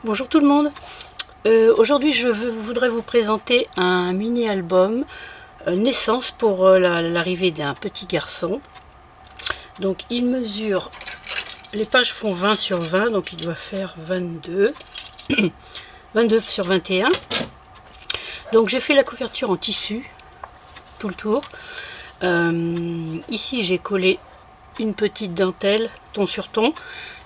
Bonjour tout le monde. Aujourd'hui je voudrais vous présenter un mini-album naissance pour l'arrivée d'un petit garçon. Donc il mesure, les pages font 20 sur 20, donc il doit faire 22 sur 21. Donc j'ai fait la couverture en tissu, tout le tour. Ici j'ai collé une petite dentelle, ton sur ton.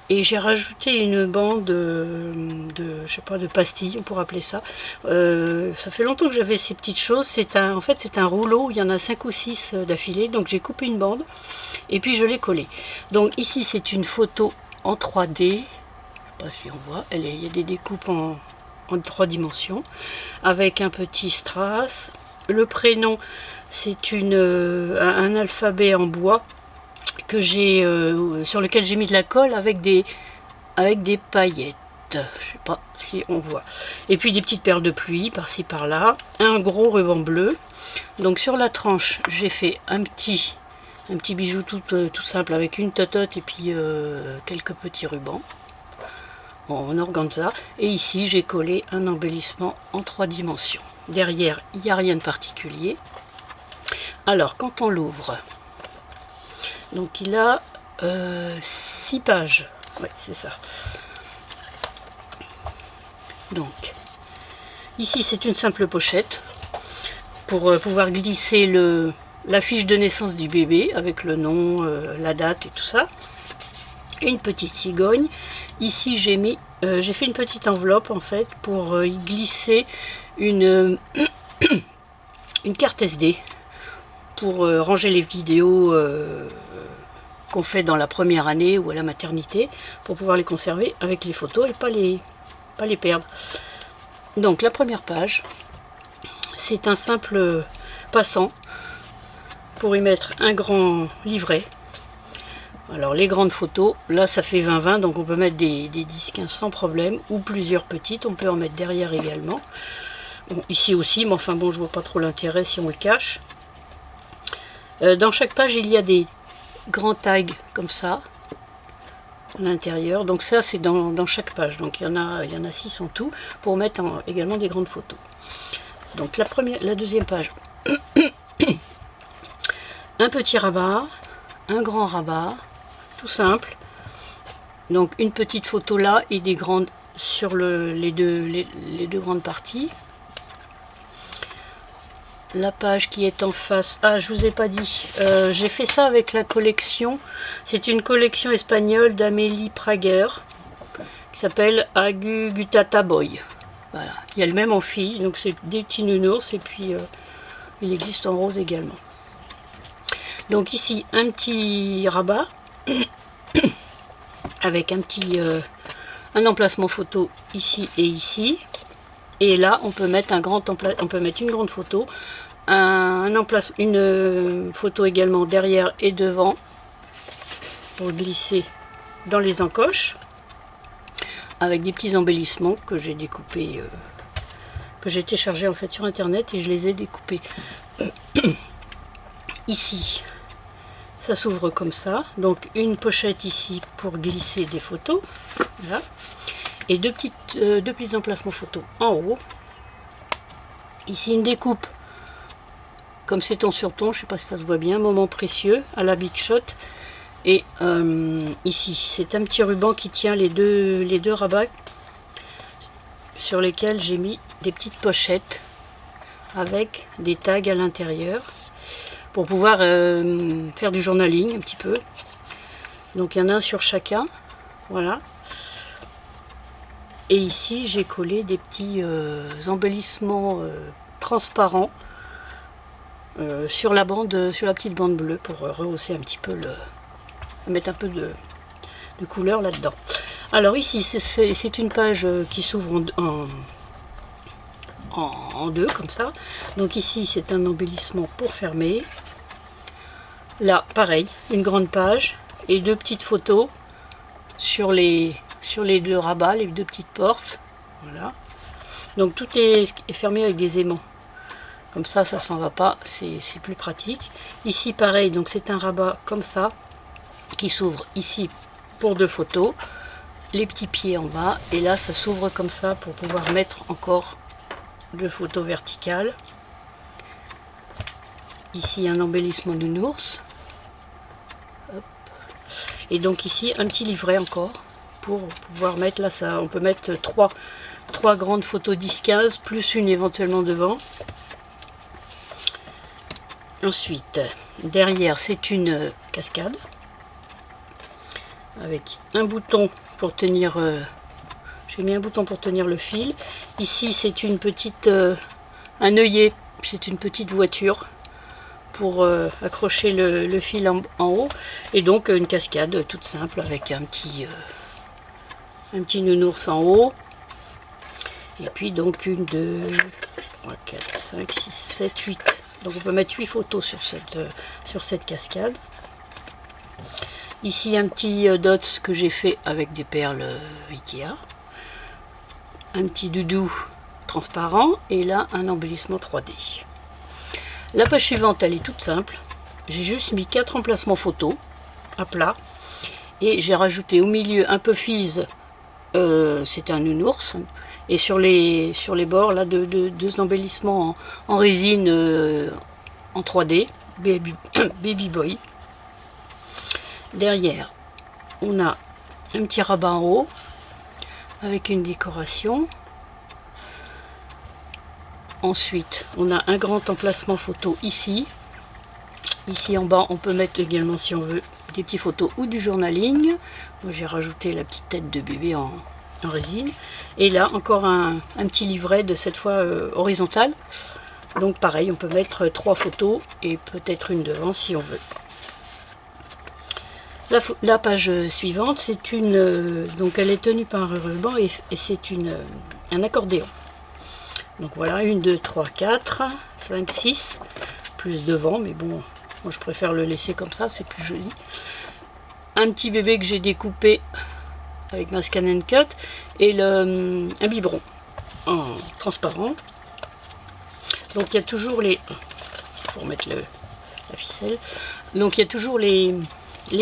Et j'ai rajouté une bande je sais pas, de pastilles, on pourrait appeler ça. Ça fait longtemps que j'avais ces petites choses. En fait, c'est un rouleau, il y en a 5 ou 6 d'affilée. Donc j'ai coupé une bande et puis je l'ai collé. Donc ici, c'est une photo en 3D. Je ne sais pas si on voit. Il y a des découpes en 3 dimensions. Avec un petit strass. Le prénom, c'est un alphabet en bois que sur lequel j'ai mis de la colle avec des paillettes. Je sais pas si on voit. Et puis des petites perles de pluie par-ci par-là. Un gros ruban bleu. Donc sur la tranche, j'ai fait un petit bijou tout simple avec une totote et puis quelques petits rubans en organza. Et ici, j'ai collé un embellissement en 3 dimensions. Derrière, il n'y a rien de particulier. Alors, quand on l'ouvre, donc il a 6 pages. Oui, c'est ça. Donc, ici c'est une simple pochette pour pouvoir glisser la fiche de naissance du bébé avec le nom, la date et tout ça. Une petite cigogne. Ici j'ai fait une petite enveloppe en fait pour y glisser une carte SD pour ranger les vidéos qu'on fait dans la première année ou à la maternité, pour pouvoir les conserver avec les photos et pas les perdre. Donc la première page, c'est un simple passant pour y mettre un grand livret. Alors les grandes photos, là ça fait 20-20, donc on peut mettre des 10-15 sans problème, ou plusieurs petites, on peut en mettre derrière également. Bon, ici aussi, mais enfin bon, je vois pas trop l'intérêt si on le cache. Dans chaque page, il y a des grands tags comme ça à l'intérieur. Donc ça, c'est dans chaque page. Donc il y en a 6 en tout pour mettre également des grandes photos. Donc la deuxième page, un petit rabat, un grand rabat, tout simple. Donc une petite photo là et des grandes sur les deux grandes parties. La page qui est en face, je vous ai pas dit, j'ai fait ça avec la collection, c'est une collection espagnole d'Amélie Prager qui s'appelle Agugutata Boy. Voilà, il y a le même en fille, donc c'est des petits nounours et puis il existe en rose également. Donc ici un petit rabat avec un emplacement photo ici et ici. Et là, on peut mettre une grande photo, une photo également derrière et devant pour glisser dans les encoches, avec des petits embellissements que j'ai découpés, que j'ai téléchargés en fait sur internet et je les ai découpés. Ici, ça s'ouvre comme ça, donc une pochette ici pour glisser des photos, voilà. Et deux petits emplacements photos en haut. Ici une découpe, comme c'est ton sur ton, je ne sais pas si ça se voit bien, moment précieux à la Big Shot. Et ici c'est un petit ruban qui tient les deux rabats sur lesquels j'ai mis des petites pochettes avec des tags à l'intérieur pour pouvoir faire du journaling un petit peu. Donc il y en a un sur chacun, voilà. Et ici, j'ai collé des petits embellissements transparents sur la petite bande bleue pour rehausser un petit peu mettre un peu de couleur là-dedans. Alors ici, c'est une page qui s'ouvre en deux, comme ça. Donc ici, c'est un embellissement pour fermer. Là, pareil, une grande page et 2 petites photos sur les 2 rabats, les 2 petites portes. Voilà. Donc tout est fermé avec des aimants. Comme ça s'en va pas, c'est plus pratique. Ici pareil, donc c'est un rabat comme ça, qui s'ouvre ici pour 2 photos. les petits pieds en bas. Et là, ça s'ouvre comme ça pour pouvoir mettre encore deux photos verticales. Ici, un embellissement nounours. Hop. Et donc ici, un petit livret encore pour pouvoir mettre là, ça, on peut mettre trois grandes photos 10-15 plus une éventuellement devant. Ensuite, derrière, c'est une cascade avec un bouton pour tenir. J'ai mis un bouton pour tenir le fil. Ici, c'est une petite, un œillet. C'est une petite voiture pour accrocher le fil en haut. Et donc une cascade toute simple avec un petit nounours en haut. Et puis donc 1, 2, 3, 4, 5, 6, 7, 8. Donc on peut mettre 8 photos sur cette cascade. Ici un petit dots que j'ai fait avec des perles Ikea. Un petit doudou transparent. Et là un embellissement 3D. La page suivante, elle est toute simple. J'ai juste mis 4 emplacements photos à plat. Et j'ai rajouté au milieu un peu fise. C'est un nounours. Et sur les bords, là, deux embellissements en résine en 3D, Baby Boy. Derrière, on a un petit rabat en haut, avec une décoration. Ensuite, on a un grand emplacement photo ici. Ici en bas, on peut mettre également, si on veut, des petites photos ou du journaling. Moi, j'ai rajouté la petite tête de bébé en résine. Et là encore un petit livret de cette fois horizontal. Donc pareil, on peut mettre 3 photos et peut-être une devant si on veut. La page suivante, c'est une donc elle est tenue par un ruban et c'est un accordéon. Donc voilà, 1, 2, 3, 4, 5, 6, plus devant, mais bon, moi je préfère le laisser comme ça, c'est plus joli. Un petit bébé que j'ai découpé avec ma Scan & Cut et un biberon en transparent. Donc il y a toujours les... Il faut remettre la ficelle. Donc il y a toujours les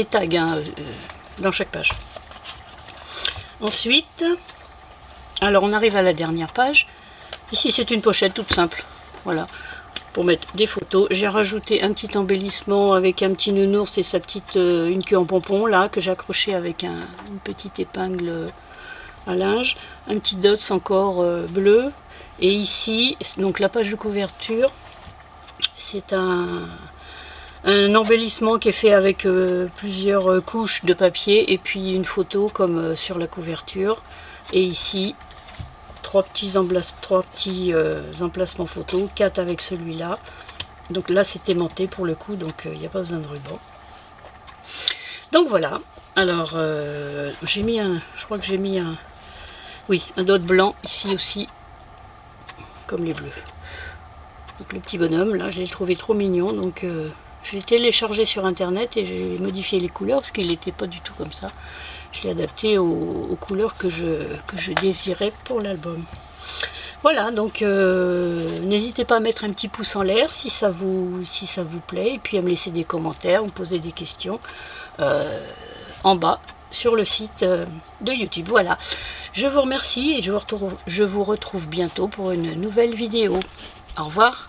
tags hein, dans chaque page. Ensuite, alors on arrive à la dernière page. Ici c'est une pochette toute simple. Voilà. Pour mettre des photos. J'ai rajouté un petit embellissement avec un petit nounours et sa petite une queue en pompon là que j'ai accroché avec une petite épingle à linge. Un petit dots encore bleu. Et ici, donc la page de couverture, c'est un embellissement qui est fait avec plusieurs couches de papier et puis une photo comme sur la couverture. Et ici, 3 petits emplacements photos, 4 avec celui-là. Donc là c'est aimanté pour le coup, donc il n'y a pas besoin de ruban. Donc voilà, alors j'ai mis je crois que j'ai mis un dot blanc ici aussi, comme les bleus. Donc le petit bonhomme là, je l'ai trouvé trop mignon, donc je l'ai téléchargé sur internet et j'ai modifié les couleurs parce qu'il n'était pas du tout comme ça. Je l'ai adapté aux couleurs que je désirais pour l'album. Voilà, donc n'hésitez pas à mettre un petit pouce en l'air si ça vous plaît, et puis à me laisser des commentaires, me poser des questions en bas sur le site de YouTube. Voilà, je vous remercie et je vous retrouve bientôt pour une nouvelle vidéo. Au revoir.